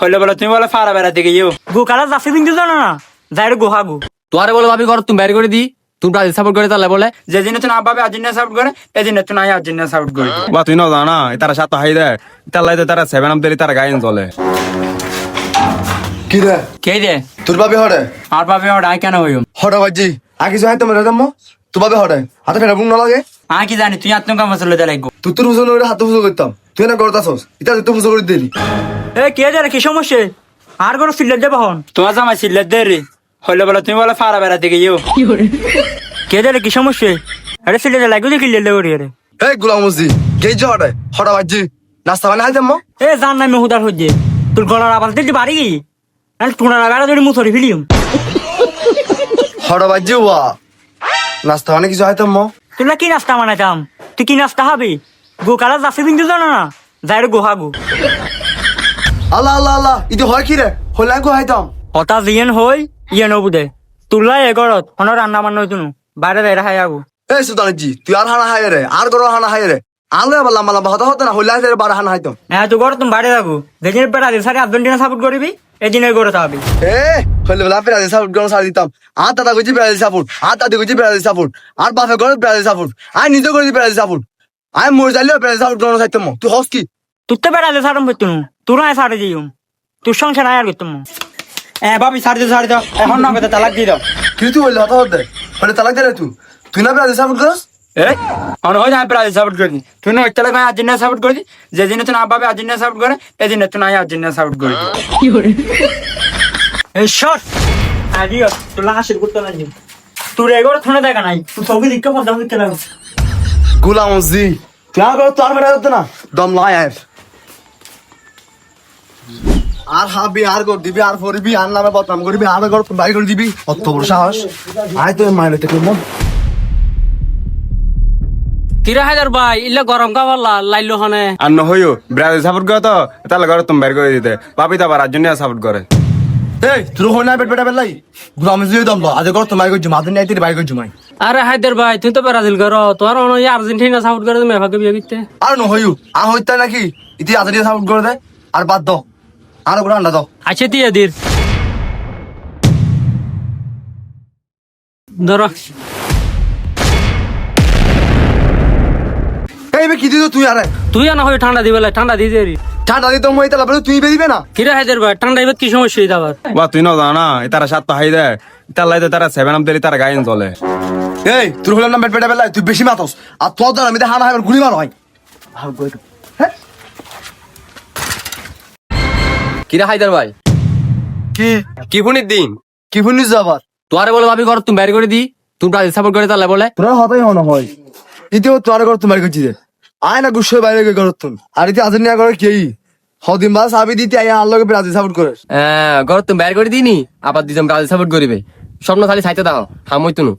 হইলে বলে তুমি বলে ফারা বেড়াতে গিয়েও গো কালা যাচ্ছে কিন্তু জানো না যাই গোহা গো তোরে বলে ভাবি ঘর তুমি বাইরে করে দি তুমি ব্রাজিল সাপোর্ট করে তাহলে বলে যে দিনে তুমি আব্বাবে আর্জেন্টিনা সাপোর্ট করে এই দিনে তুমি আর্জেন্টিনা সাপোর্ট করে বা তুই না জানা তারা সাত হাই দেয় তার লাইতে তারা 7 আপ দিলি তারা গায়ন চলে কি রে কে দে তোর বাপে হরে আর বাবা ওর আই কেন হইম হরে বাজি আগে যাই তো মেরে দাম্মো তোর বাপে হরে হাতে ফেরা বুং না লাগে আই কি জানি তুই আত্মকাম মসলে দে লাগবো তুই তোর ফুসো করে হাতে ফুসো করতাম তুই না করতাছস এটা তুই ফুসো করে দিলি এ কে রে কি সমস্যা আর কোনো সিলেট যাবে হন তোমার জামাই সিলেট দে রে হইলে বলে তুমি বলে ফারা বেড়াতে গিয়েও কে রে কি সমস্যা আরে সিলেট লাগবে দেখি লেলে ওরে রে এই গুলাম মসজি গেই যে হরে হরে বাজি নাস্তা বানাই দাম্মো এ জান না মেহুদার হইছে তোর গলার আওয়াজ দিতে বাড়ি গই আর টুনা লাগাড়া ধরে মুছরি ফিলিম হরে বাজি ওয়া নাস্তা বানাই কিছু আইতাম্মো তোরা কি নাস্তা বানাইতাম তুই কি নাস্তা খাবি গো কালা যাচ্ছে কিন্তু জানো না যাই গোহা গো আল্লাহ আল্লাহ আল্লাহ ইদি হয় কি রে হইলা গো আইতাম হতা জিয়েন হই ইয়ে নবুদে তুলাই এগরত হন রান্না বান্না হইতুনু বাইরে বাইরে খাই আগু এই সুদানজি তুই আর হানা হায় রে আর গরো হানা হায় রে আলে বালা মালা হতা হতা না হইলা রে বার হানা হাইতাম হ্যাঁ তুই গরত তুমি বাইরে যাবো যেদিন বেড়া দিল সারি আর্জেন্টিনা সাপোর্ট করবি এদিনে গরত হবি এ হইলে বলা ব্রাজিল সাপোর্ট গরো সারি দিতাম আর দাদা কইছি ব্রাজিল সাপোর্ট আর দাদি কইছি ব্রাজিল সাপোর্ট আর বাপে গরো ব্রাজিল সাপোর্ট আই নিজে কইছি ব্রাজিল সাপোর্ট আই মর যাইলে ব্রাজিল সাপোর্ট গরো সাইতাম তুই হস কি তুই তো বেড়া দিল সারম হইতুনু তোরা সারে দিও তোর সংসার আয়ার করতাম ভাবি ছাড় দাও এখন না কথা তালাক দিয়ে দাও কি তুই হইলে হতা হতে হইলে তালাক দিলে তুই তুই না ব্রাজিল সাপোর্ট করস এই অন হয় আমি ব্রাজিল সাপোর্ট করি তুই না একটা লাগে আর্জেন্টিনা সাপোর্ট করি যে দিনে তুমি আব্বাবে আর্জেন্টিনা সাপোর্ট করে এই দিনে তুমি আর্জেন্টিনা সাপোর্ট করি এই শট আদিও তোর লাশের করতে লাগি তোর এগোর থানা দেখা নাই তুই সবই দিকে পড়াম দিতে লাগ গুলাম মসজি তুই আর গরো তো আর বেড়া যেত না দম লাই আয় আর হাবি আর গর দিবি আর ফরিবি আর নামে বদনাম করবি আর গর বাই করে দিবি অত বড় সাহস আয় তো মাইরে থেকে মন কিরা হায়দার ভাই ইল্লা গরম কাবাল্লা লাইলো হনে আর ন হইও ব্রাজিল সাপোর্ট করে তো তাহলে ঘর তুমি বাইরে করে দিতে পাপি তো আবার আর্জেন্টিনা সাপোর্ট করে এই তুই হই না পেট পেটা বেলাই গুলাম মসজি দম লো আজ গর তো মাই করছি মাদিন নাইতে বাই করছি মাই আরে হায়দার ভাই তুই তো ব্রাজিল করো তোর অন আর্জেন্টিনা সাপোর্ট করে তুমি এভাবে বিয়ে করতে আর ন হইও আর হইতা নাকি ইতি আজাদি সাপোর্ট করে দে আর বাদ দাও আর গোটা আন্ডা দাও আচ্ছা দিয়ে দির ধরো এই বে কি দিছো তুই আরে তুই না হয়ে ঠান্ডা দিবে ঠান্ডা দিয়ে দেরি ঠান্ডা দিতে মই তালা বলে তুই বেরিবে না কিরা হায়দার ভাই ঠান্ডা এবার কি সমস্যা হইতে আবার বা তুই না জানা তারা সাত হাই দেয় তার লাইতে তারা 7 আপ দিলি তারা গায়ন চলে এই তোর হলাম না পেট পেটা বেলাই তুই বেশি মাতস আর তোর দ্বারা আমি হানা হাইবার গুলি মার হয় কিরা হায়দার ভাই কি কি ফোনের দিন কি শুনিস আবার তোরে বলে ভাবি ঘর তুমি বাইরে করে দি তুমি ব্রাজিল সাপোর্ট করে তাহলে বলে তোরা হতাই হন হয় ইতিও তোর ঘর তোমার করছি দে আয় না গুসে বাইরে গিয়ে ঘর তুন আর ইতি আজ নিয়ে করে কেই হদিন বাস আবি দিতে আয় আর লগে ব্রাজিল সাপোর্ট করে হ্যাঁ ঘর তুমি বাইরে করে দিনি আবার দিতাম ব্রাজিল সাপোর্ট করিবে স্বপ্ন খালি চাইতে দাও হামই তুনু